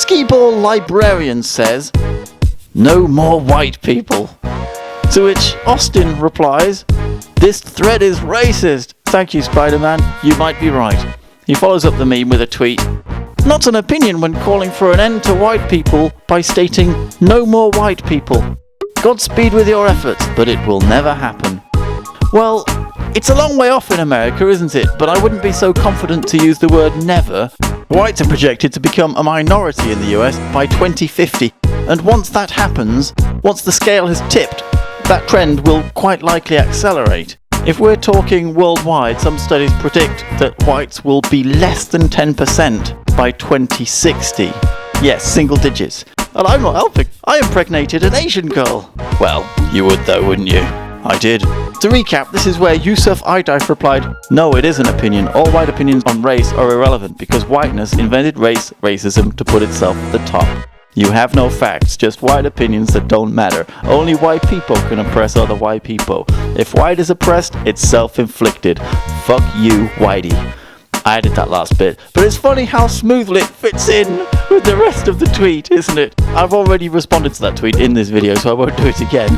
Skee-ball librarian says, "No more white people." To which Austin replies, "This thread is racist. Thank you, Spider-Man. You might be right." He follows up the meme with a tweet, "Not an opinion when calling for an end to white people by stating, 'No more white people.' Godspeed with your efforts, but it will never happen." Well, it's a long way off in America, isn't it? But I wouldn't be so confident to use the word never. Whites are projected to become a minority in the US by 2050. And once that happens, once the scale has tipped, that trend will quite likely accelerate. If we're talking worldwide, some studies predict that whites will be less than 10% by 2060. Yes, single digits. And I'm not helping. I impregnated an Asian girl. Well, you would though, wouldn't you? I did. To recap, this is where Yusuf Idaif replied, "No, it is an opinion. All white opinions on race are irrelevant because whiteness invented racism to put itself at the top. You have no facts, just white opinions that don't matter. Only white people can oppress other white people. If white is oppressed, it's self-inflicted. Fuck you, whitey." I added that last bit, but it's funny how smoothly it fits in with the rest of the tweet, isn't it? I've already responded to that tweet in this video, so I won't do it again.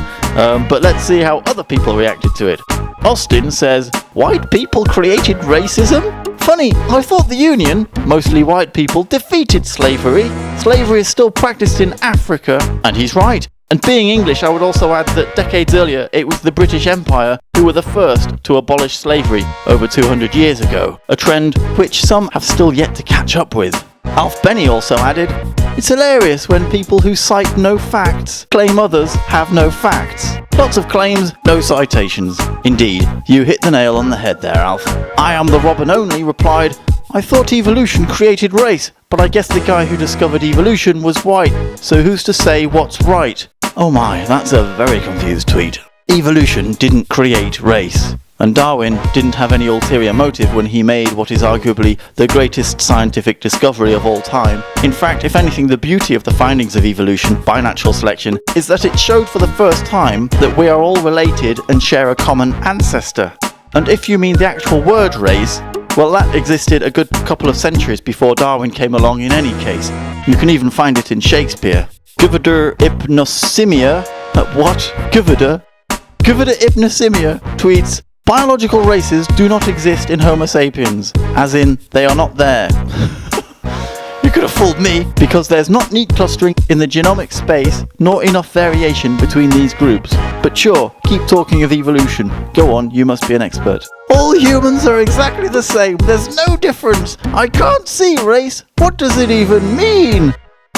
But let's see how other people reacted to it. Austin says, "White people created racism? Funny, I thought the Union, mostly white people, defeated slavery. Slavery is still practiced in Africa." And he's right. And being English, I would also add that decades earlier, it was the British Empire who were the first to abolish slavery over 200 years ago, a trend which some have still yet to catch up with. Alf Benny also added, "It's hilarious when people who cite no facts claim others have no facts. Lots of claims, no citations." Indeed, you hit the nail on the head there, Alf. I Am the Robin Only replied, "I thought evolution created race, but I guess the guy who discovered evolution was white, so who's to say what's right?" Oh my, that's a very confused tweet. Evolution didn't create race, and Darwin didn't have any ulterior motive when he made what is arguably the greatest scientific discovery of all time. In fact, if anything, the beauty of the findings of evolution by natural selection is that it showed for the first time that we are all related and share a common ancestor. And if you mean the actual word race, well, that existed a good couple of centuries before Darwin came along in any case. You can even find it in Shakespeare. Guveder Ibn Simia, Guveder Ibn Simia tweets, "Biological races do not exist in Homo sapiens, as in, they are not there." You could have fooled me, because there's not neat clustering in the genomic space, nor enough variation between these groups. But sure, keep talking of evolution. Go on, you must be an expert. "All humans are exactly the same. There's no difference. I can't see race. What does it even mean?"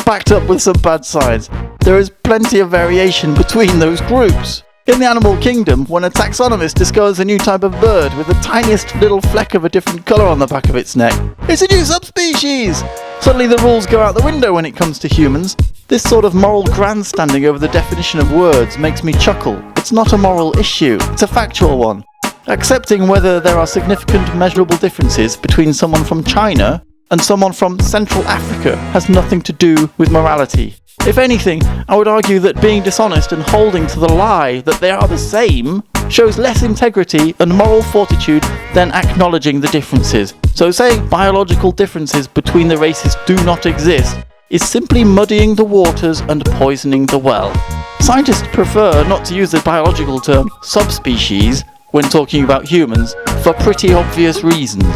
Backed up with some bad science. There is plenty of variation between those groups. In the animal kingdom, when a taxonomist discovers a new type of bird with the tiniest little fleck of a different colour on the back of its neck, it's a new subspecies! Suddenly the rules go out the window when it comes to humans. This sort of moral grandstanding over the definition of words makes me chuckle. It's not a moral issue, it's a factual one. Accepting whether there are significant measurable differences between someone from China and someone from Central Africa has nothing to do with morality. If anything, I would argue that being dishonest and holding to the lie that they are the same shows less integrity and moral fortitude than acknowledging the differences. So saying biological differences between the races do not exist is simply muddying the waters and poisoning the well. Scientists prefer not to use the biological term subspecies when talking about humans for pretty obvious reasons.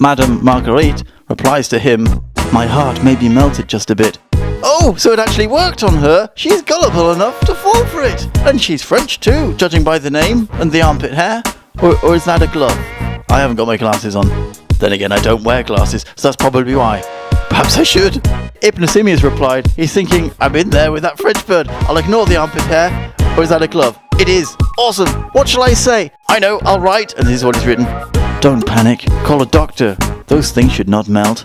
Madame Marguerite replies to him, "My heart may be melted just a bit." Oh, so it actually worked on her. She's gullible enough to fall for it. And she's French too, judging by the name and the armpit hair. Or is that a glove? I haven't got my glasses on. Then again, I don't wear glasses, so that's probably why. Perhaps I should. Ibn Simi's replied, he's thinking, "I'm in there with that French bird. I'll ignore the armpit hair. Or is that a glove? It is. Awesome. What shall I say? I know, I'll write." And this is what is written. "Don't panic. Call a doctor. Those things should not melt."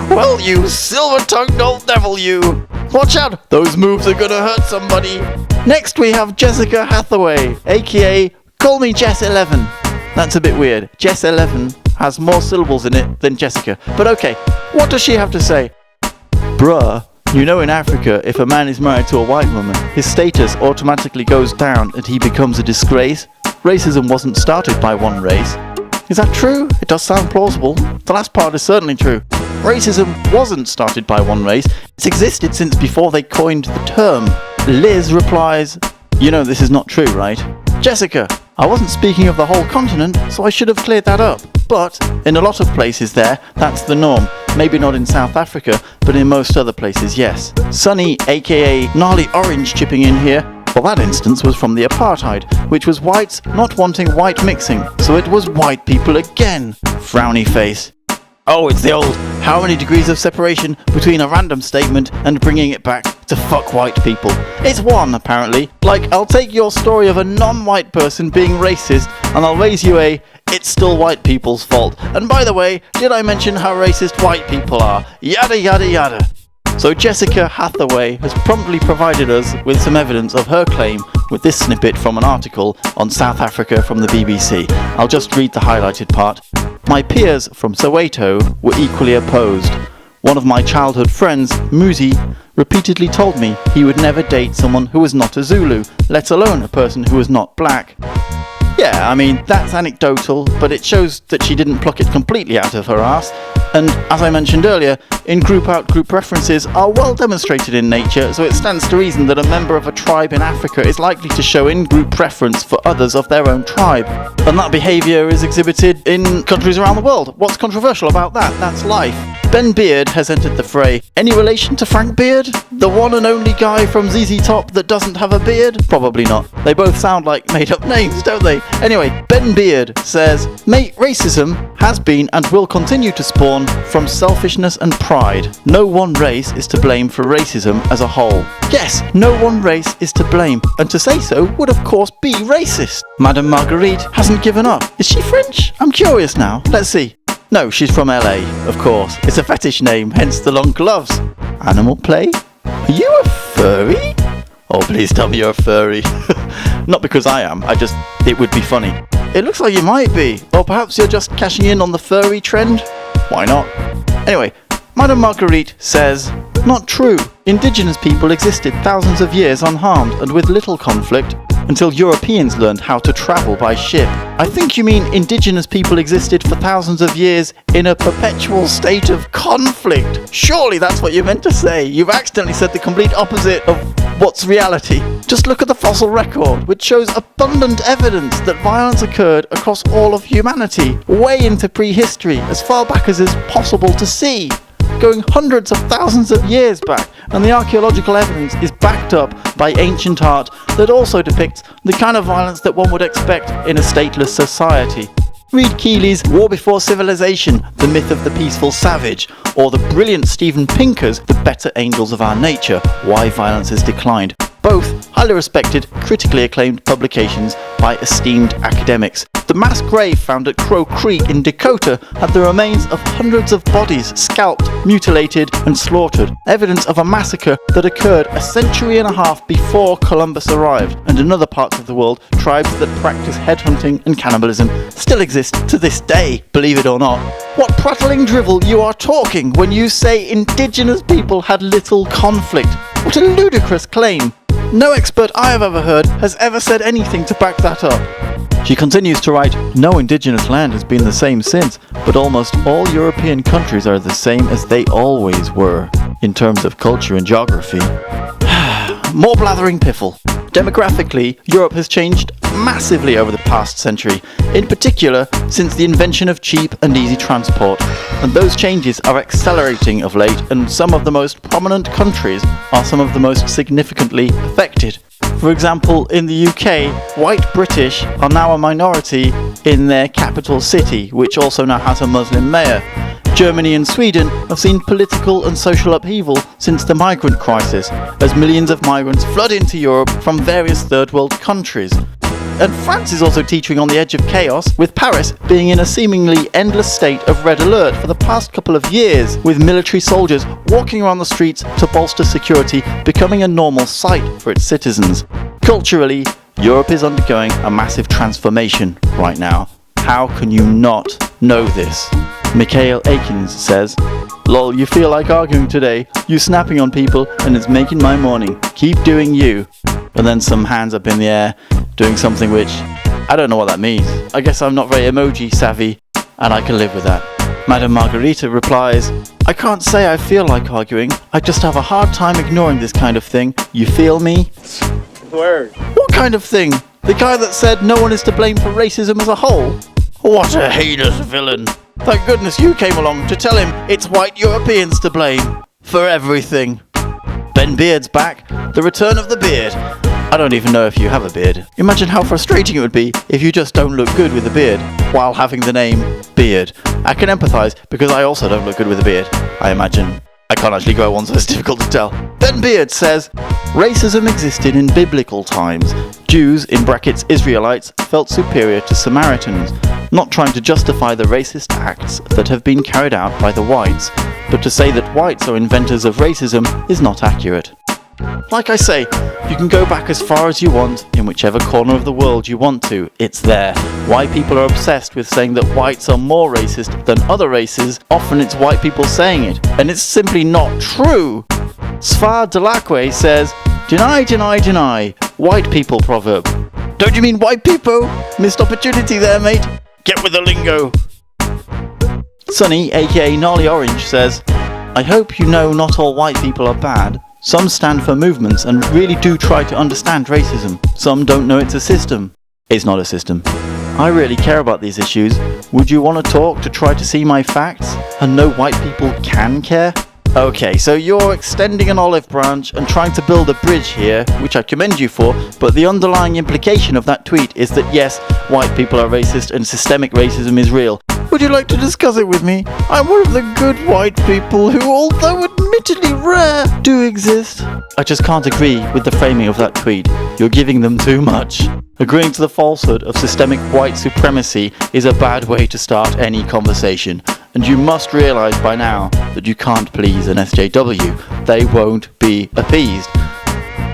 Well, you silver-tongued old devil, you! Watch out! Those moves are gonna hurt somebody! Next we have Jessica Hathaway, aka Call Me Jess 11. That's a bit weird. Jess 11 has more syllables in it than Jessica. But okay, what does she have to say? "Bruh, you know in Africa, if a man is married to a white woman, his status automatically goes down and he becomes a disgrace. Racism wasn't started by one race." Is that true? It does sound plausible. The last part is certainly true. Racism wasn't started by one race, it's existed since before they coined the term. Liz replies, "You know this is not true, right?" Jessica, "I wasn't speaking of the whole continent, so I should have cleared that up. But in a lot of places there, that's the norm. Maybe not in South Africa, but in most other places, yes." Sunny, aka Gnarly Orange, chipping in here. "Well, that instance was from the apartheid, which was whites not wanting white mixing, so it was white people again." Frowny face. "Oh, it's the old, how many degrees of separation between a random statement and bringing it back to fuck white people? It's one, apparently. Like, I'll take your story of a non-white person being racist, and I'll raise you a, it's still white people's fault. And by the way, did I mention how racist white people are? Yada yada yada." So Jessica Hathaway has promptly provided us with some evidence of her claim with this snippet from an article on South Africa from the BBC. I'll just read the highlighted part. "My peers from Soweto were equally opposed. One of my childhood friends, Muzi, repeatedly told me he would never date someone who was not a Zulu, let alone a person who was not black." Yeah, I mean, that's anecdotal, but it shows that she didn't pluck it completely out of her arse. And as I mentioned earlier, in-group out-group preferences are well demonstrated in nature, so it stands to reason that a member of a tribe in Africa is likely to show in-group preference for others of their own tribe. And that behaviour is exhibited in countries around the world. What's controversial about that? That's life. Ben Beard has entered the fray. Any relation to Frank Beard? The one and only guy from ZZ Top that doesn't have a beard? Probably not. They both sound like made-up names, don't they? Anyway, Ben Beard says, "Mate, racism has been and will continue to spawn from selfishness and pride. No one race is to blame for racism as a whole." Yes, no one race is to blame, and to say so would of course be racist. Madame Marguerite hasn't given up. Is she French? I'm curious now. Let's see. No, she's from LA, of course. It's a fetish name, hence the long gloves. Animal play? Are you a furry? Oh, please tell me you're a furry. Not because I am, it would be funny. It looks like you might be. Or perhaps you're just cashing in on the furry trend? Why not? Anyway, Madame Marguerite says, "Not true. Indigenous people existed thousands of years unharmed and with little conflict until Europeans learned how to travel by ship." I think you mean indigenous people existed for thousands of years in a perpetual state of conflict. Surely that's what you meant to say. You've accidentally said the complete opposite of what's reality. Just look at the fossil record, which shows abundant evidence that violence occurred across all of humanity, way into prehistory, as far back as is possible to see, going hundreds of thousands of years back, and the archaeological evidence is backed up by ancient art that also depicts the kind of violence that one would expect in a stateless society. Read Keeley's War Before Civilization, The Myth of the Peaceful Savage, or the brilliant Steven Pinker's The Better Angels of Our Nature, Why Violence Has Declined. Both highly respected, critically acclaimed publications by esteemed academics. The mass grave found at Crow Creek in Dakota had the remains of hundreds of bodies scalped, mutilated, and slaughtered. Evidence of a massacre that occurred a century and a half before Columbus arrived. And in other parts of the world, tribes that practice headhunting and cannibalism still exist to this day, believe it or not. What prattling drivel you are talking when you say indigenous people had little conflict. What a ludicrous claim. No expert I have ever heard has ever said anything to back that up. She continues to write, "No indigenous land has been the same since, but almost all European countries are the same as they always were, in terms of culture and geography." More blathering piffle. Demographically, Europe has changed massively over the past century, in particular since the invention of cheap and easy transport, and those changes are accelerating of late, and some of the most prominent countries are some of the most significantly affected. For example, in the UK, white British are now a minority in their capital city, which also now has a Muslim mayor. Germany and Sweden have seen political and social upheaval since the migrant crisis, as millions of migrants flood into Europe from various third world countries. And France is also teetering on the edge of chaos, with Paris being in a seemingly endless state of red alert for the past couple of years, with military soldiers walking around the streets to bolster security becoming a normal sight for its citizens. Culturally, Europe is undergoing a massive transformation right now. How can you not know this? Mikhail Akins says, "Lol, you feel like arguing today. You snapping on people and it's making my morning. Keep doing you." And then some hands up in the air, doing something which, I don't know what that means. I guess I'm not very emoji savvy, and I can live with that. Madame Margarita replies, I can't say I feel like arguing, I just have a hard time ignoring this kind of thing. You feel me? Word. What kind of thing? The guy that said no one is to blame for racism as a whole? What a heinous villain. Thank goodness you came along to tell him it's white Europeans to blame for everything. Ben Beard's back. The return of the beard. I don't even know if you have a beard. Imagine how frustrating it would be if you just don't look good with a beard while having the name Beard. I can empathise because I also don't look good with a beard, I imagine. I can't actually grow one, so it's difficult to tell. Ben Beard says, racism existed in biblical times. Jews, in brackets Israelites, felt superior to Samaritans, not trying to justify the racist acts that have been carried out by the whites, but to say that whites are inventors of racism is not accurate. Like I say, you can go back as far as you want, in whichever corner of the world you want to, it's there. Why people are obsessed with saying that whites are more racist than other races, often it's white people saying it, and it's simply not true. Sfar Delacque says, deny, deny, deny, white people proverb. Don't you mean Wypipo? Missed opportunity there, mate. Get with the lingo. Sonny, aka Gnarly Orange, says, I hope you know not all white people are bad. Some stand for movements and really do try to understand racism. Some don't know it's a system. It's not a system. I really care about these issues. Would you want to talk to try to see my facts and know white people can care? Okay, so you're extending an olive branch and trying to build a bridge here, which I commend you for, but the underlying implication of that tweet is that yes, white people are racist and systemic racism is real. Would you like to discuss it with me? I'm one of the good white people who, although admittedly rare, do exist. I just can't agree with the framing of that tweet. You're giving them too much. Agreeing to the falsehood of systemic white supremacy is a bad way to start any conversation. And you must realise by now that you can't please an SJW. They won't be appeased.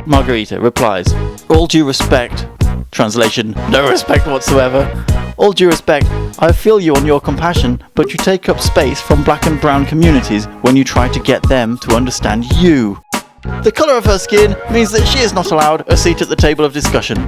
Margarita replies, all due respect. Translation, no respect whatsoever. All due respect, I feel you on your compassion, but you take up space from black and brown communities when you try to get them to understand you. The colour of her skin means that she is not allowed a seat at the table of discussion.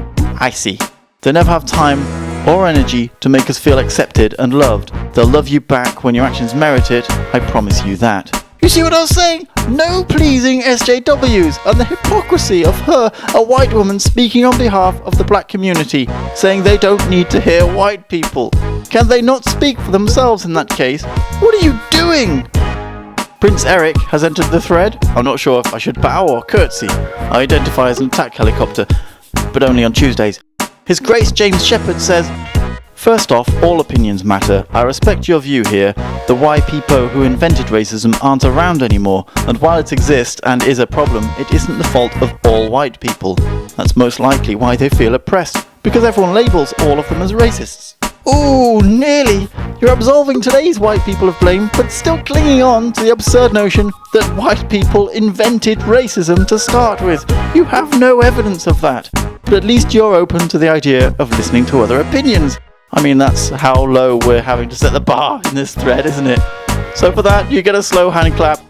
I see. They never have time or energy to make us feel accepted and loved. They'll love you back when your actions merit it, I promise you that. You see what I was saying? No pleasing SJWs and the hypocrisy of her, a white woman speaking on behalf of the black community, saying they don't need to hear white people. Can they not speak for themselves in that case? What are you doing? Prince Eric has entered the thread. I'm not sure if I should bow or curtsy. I identify as an attack helicopter, but only on Tuesdays. His Grace James Shepherd says, first off, all opinions matter. I respect your view here. The Wypipo who invented racism aren't around anymore, and while it exists and is a problem, it isn't the fault of all white people. That's most likely why they feel oppressed, because everyone labels all of them as racists. Ooh, nearly! You're absolving today's white people of blame, but still clinging on to the absurd notion that white people invented racism to start with. You have no evidence of that. But at least you're open to the idea of listening to other opinions. I mean, that's how low we're having to set the bar in this thread, isn't it? So for that, you get a slow hand clap.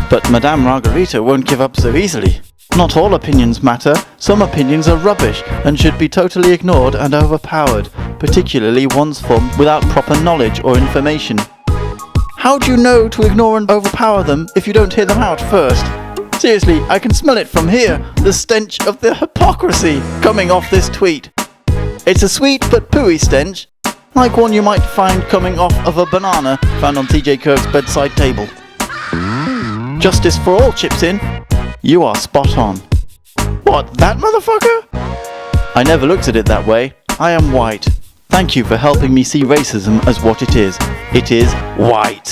But Madame Margarita won't give up so easily. Not all opinions matter. Some opinions are rubbish and should be totally ignored and overpowered, particularly ones formed without proper knowledge or information. How do you know to ignore and overpower them if you don't hear them out first? Seriously, I can smell it from here, the stench of the hypocrisy coming off this tweet. It's a sweet but pooey stench, like one you might find coming off of a banana found on TJ Kirk's bedside table. Justice for all chips in. You are spot on. What, that motherfucker? I never looked at it that way. I am white. Thank you for helping me see racism as what it is. It is white.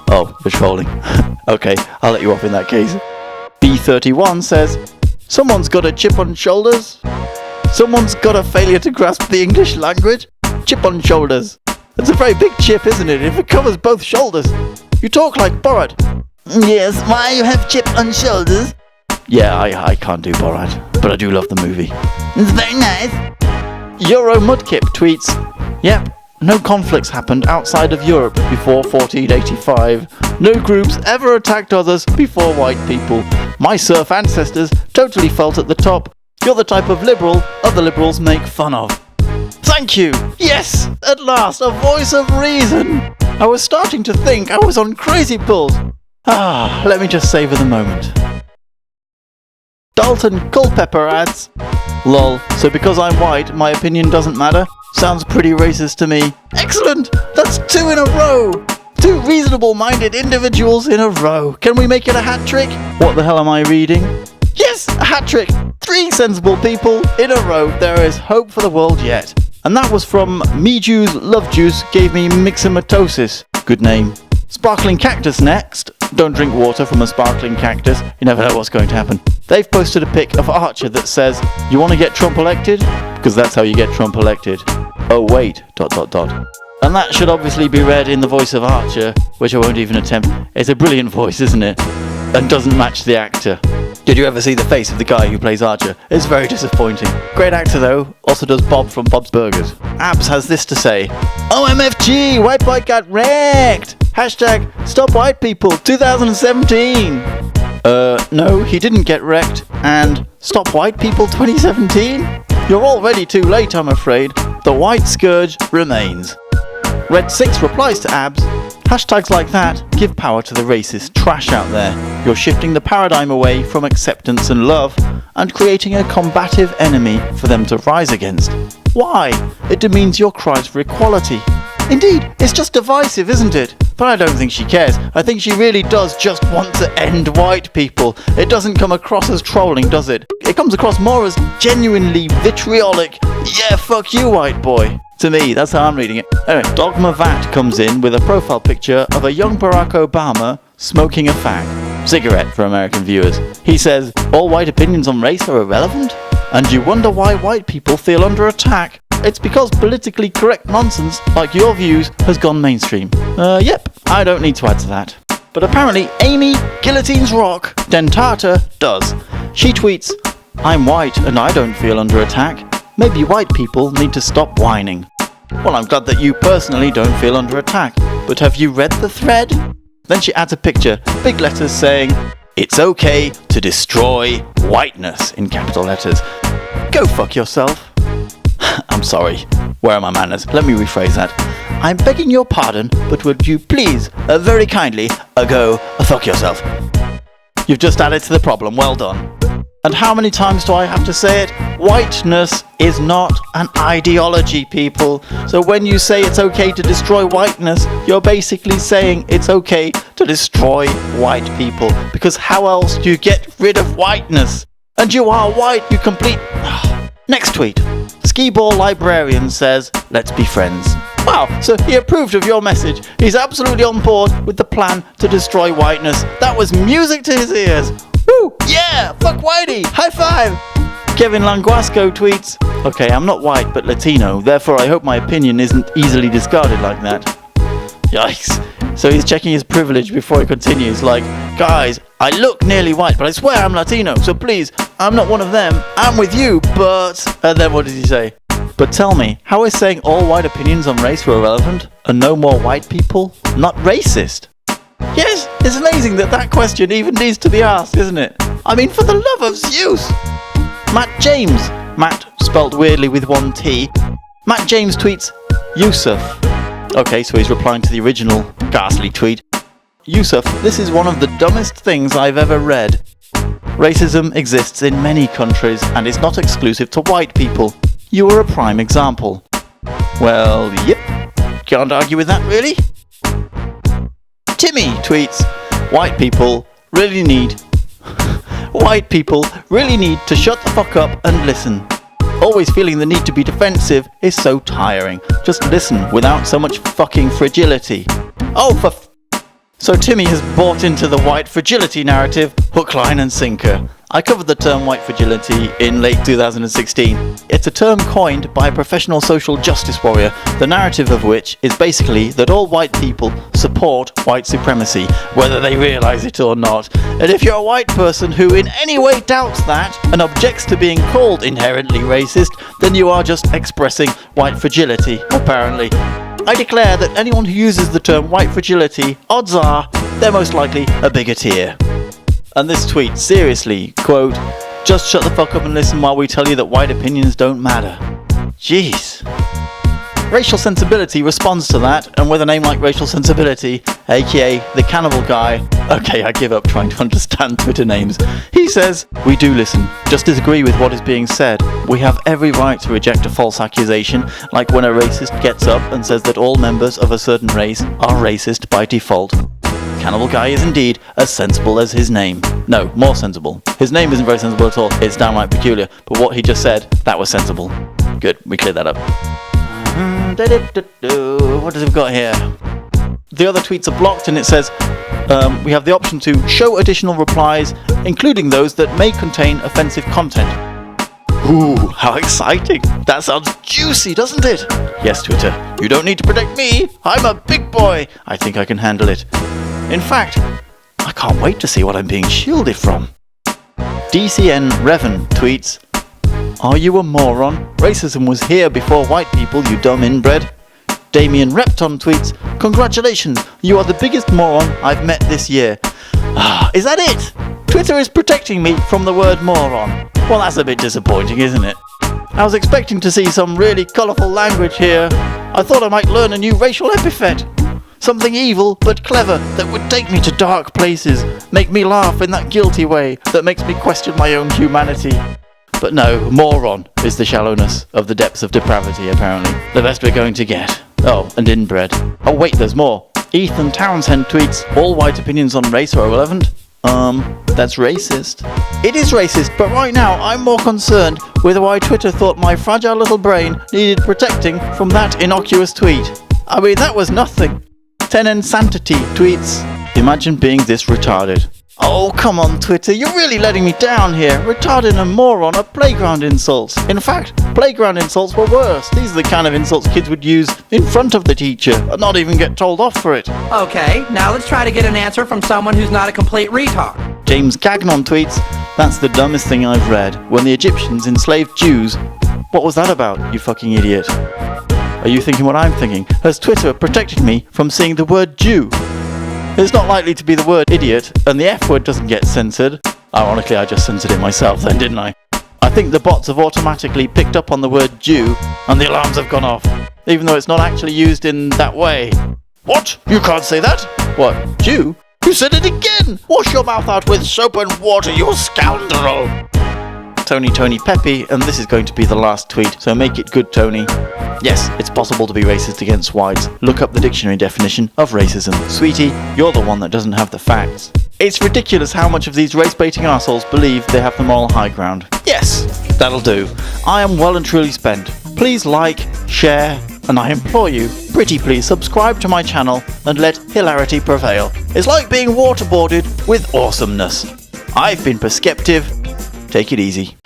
Oh, you're trolling. Okay, I'll let you off in that case. B31 says, someone's got a chip on shoulders. Someone's got a failure to grasp the English language. Chip on shoulders. It's a very big chip, isn't it, if it covers both shoulders? You talk like Borat. Yes, why you have chip on shoulders? Yeah, I can't do Borat, but I do love the movie. It's very nice. Euro Mudkip tweets, yep, no conflicts happened outside of Europe before 1485. No groups ever attacked others before white people. My serf ancestors totally felt at the top. You're the type of liberal other liberals make fun of. Thank you! Yes! At last, a voice of reason! I was starting to think I was on crazy pills. Let me just savor the moment. Dalton Culpepper adds, lol, so because I'm white, my opinion doesn't matter? Sounds pretty racist to me. Excellent! That's 2 in a row! 2 reasonable-minded individuals in a row. Can we make it a hat trick? What the hell am I reading? Yes, a hat trick! 3 sensible people in a row. There is hope for the world yet. And that was from Me Juice Love Juice gave me myxomatosis. Good name. Sparkling Cactus next. Don't drink water from a sparkling cactus. You never know what's going to happen. They've posted a pic of Archer that says, you want to get Trump elected? Because that's how you get Trump elected. Oh wait, ... And that should obviously be read in the voice of Archer, which I won't even attempt. It's a brilliant voice, isn't it? And doesn't match the actor. Did you ever see the face of the guy who plays Archer? It's very disappointing. Great actor though, also does Bob from Bob's Burgers. Abs has this to say, OMFG, white boy got wrecked! Hashtag stop white people 2017! No, he didn't get wrecked. And stop white people 2017? You're already too late, I'm afraid. The white scourge remains. Red 6 replies to Abs, hashtags like that give power to the racist trash out there. You're shifting the paradigm away from acceptance and love and creating a combative enemy for them to rise against. Why? It demeans your cries for equality. Indeed, it's just divisive, isn't it? But I don't think she cares. I think she really does just want to end white people. It doesn't come across as trolling, does it? It comes across more as genuinely vitriolic. Yeah, fuck you, white boy. To me, that's how I'm reading it. Anyway, Dogma Vat comes in with a profile picture of a young Barack Obama smoking a fag. Cigarette for American viewers. He says, all white opinions on race are irrelevant? And you wonder why white people feel under attack? It's because politically correct nonsense, like your views, has gone mainstream. Yep, I don't need to add to that. But apparently Amy Guillotines Rock Dentata does. She tweets, I'm white and I don't feel under attack. Maybe white people need to stop whining. Well, I'm glad that you personally don't feel under attack, but have you read the thread? Then she adds a picture, big letters saying, it's okay to destroy whiteness, in capital letters. Go fuck yourself. I'm sorry. Where are my manners? Let me rephrase that. I'm begging your pardon, but would you please, very kindly, go fuck yourself. You've just added to the problem. Well done. And how many times do I have to say it? Whiteness is not an ideology, people. So when you say it's okay to destroy whiteness, you're basically saying it's okay to destroy white people. Because how else do you get rid of whiteness? And you are white, you complete... Next tweet. Skee-Ball Librarian says, let's be friends. Wow, so he approved of your message. He's absolutely on board with the plan to destroy whiteness. That was music to his ears. Woo! Yeah! Fuck Whitey! High five! Kevin Languasco tweets, okay, I'm not white but Latino, therefore I hope my opinion isn't easily discarded like that. Yikes. So he's checking his privilege before he continues, like, guys, I look nearly white, but I swear I'm Latino, so please, I'm not one of them. I'm with you, but... And then what does he say? But tell me, how is saying all white opinions on race were irrelevant, and no more white people, not racist? Yes, it's amazing that that question even needs to be asked, isn't it? I mean, for the love of Zeus! Matt James, Matt spelt weirdly with one T, Matt James tweets, Yusuf. Okay, so he's replying to the original ghastly tweet. Yusuf, this is one of the dumbest things I've ever read. Racism exists in many countries and is not exclusive to white people. You are a prime example. Well, yep. Can't argue with that, really. Timmy tweets, white people really need to shut the fuck up and listen. Always feeling the need to be defensive is so tiring. Just listen without so much fucking fragility. So Timmy has bought into the white fragility narrative, hook, line and sinker. I covered the term white fragility in late 2016. It's a term coined by a professional social justice warrior, the narrative of which is basically that all white people support white supremacy, whether they realise it or not. And if you're a white person who in any way doubts that and objects to being called inherently racist, then you are just expressing white fragility, apparently. I declare that anyone who uses the term white fragility, odds are they're most likely a bigoteer. And this tweet, seriously, quote, just shut the fuck up and listen while we tell you that white opinions don't matter. Jeez. Racial Sensibility responds to that, and with a name like Racial Sensibility, aka the Cannibal Guy, okay, I give up trying to understand Twitter names, he says, "We do listen, just disagree with what is being said. We have every right to reject a false accusation, like when a racist gets up and says that all members of a certain race are racist by default." Cannibal Guy is indeed as sensible as his name. No, more sensible. His name isn't very sensible at all, it's downright peculiar, but what he just said, that was sensible. Good, we cleared that up. What does it got here? The other tweets are blocked and it says, we have the option to show additional replies, including those that may contain offensive content. Ooh, how exciting! That sounds juicy, doesn't it? Yes, Twitter, you don't need to protect me. I'm a big boy. I think I can handle it. In fact, I can't wait to see what I'm being shielded from. DCN Revan tweets, "Are you a moron? Racism was here before white people, you dumb inbred." Damien Repton tweets, "Congratulations, you are the biggest moron I've met this year." Is that it? Twitter is protecting me from the word moron. Well, that's a bit disappointing, isn't it? I was expecting to see some really colourful language here. I thought I might learn a new racial epithet. Something evil but clever that would take me to dark places, make me laugh in that guilty way that makes me question my own humanity. But no, moron is the shallowness of the depths of depravity, apparently. The best we're going to get. Oh, and inbred. Oh wait, there's more. Ethan Townsend tweets, "All white opinions on race are irrelevant." That's racist. It is racist, but right now I'm more concerned with why Twitter thought my fragile little brain needed protecting from that innocuous tweet. I mean, that was nothing. Tenensantity tweets, "Imagine being this retarded." Oh, come on, Twitter, you're really letting me down here. Retarded and moron are playground insults. In fact, playground insults were worse. These are the kind of insults kids would use in front of the teacher and not even get told off for it. Okay, now let's try to get an answer from someone who's not a complete retard. James Gagnon tweets, "That's the dumbest thing I've read. When the Egyptians enslaved Jews." What was that about, you fucking idiot? Are you thinking what I'm thinking? Has Twitter protected me from seeing the word Jew? It's not likely to be the word idiot, and the F word doesn't get censored. Ironically, I just censored it myself then, didn't I? I think the bots have automatically picked up on the word Jew, and the alarms have gone off, even though it's not actually used in that way. What? You can't say that? What? Jew? You said it again! Wash your mouth out with soap and water, you scoundrel! Tony Peppy, and this is going to be the last tweet, so make it good, Tony. Yes, it's possible to be racist against whites. Look up the dictionary definition of racism. Sweetie, you're the one that doesn't have the facts. It's ridiculous how much of these race-baiting arseholes believe they have the moral high ground. Yes, that'll do. I am well and truly spent. Please like, share, and I implore you, pretty please subscribe to my channel and let hilarity prevail. It's like being waterboarded with awesomeness. I've been Perskeptive. Take it easy.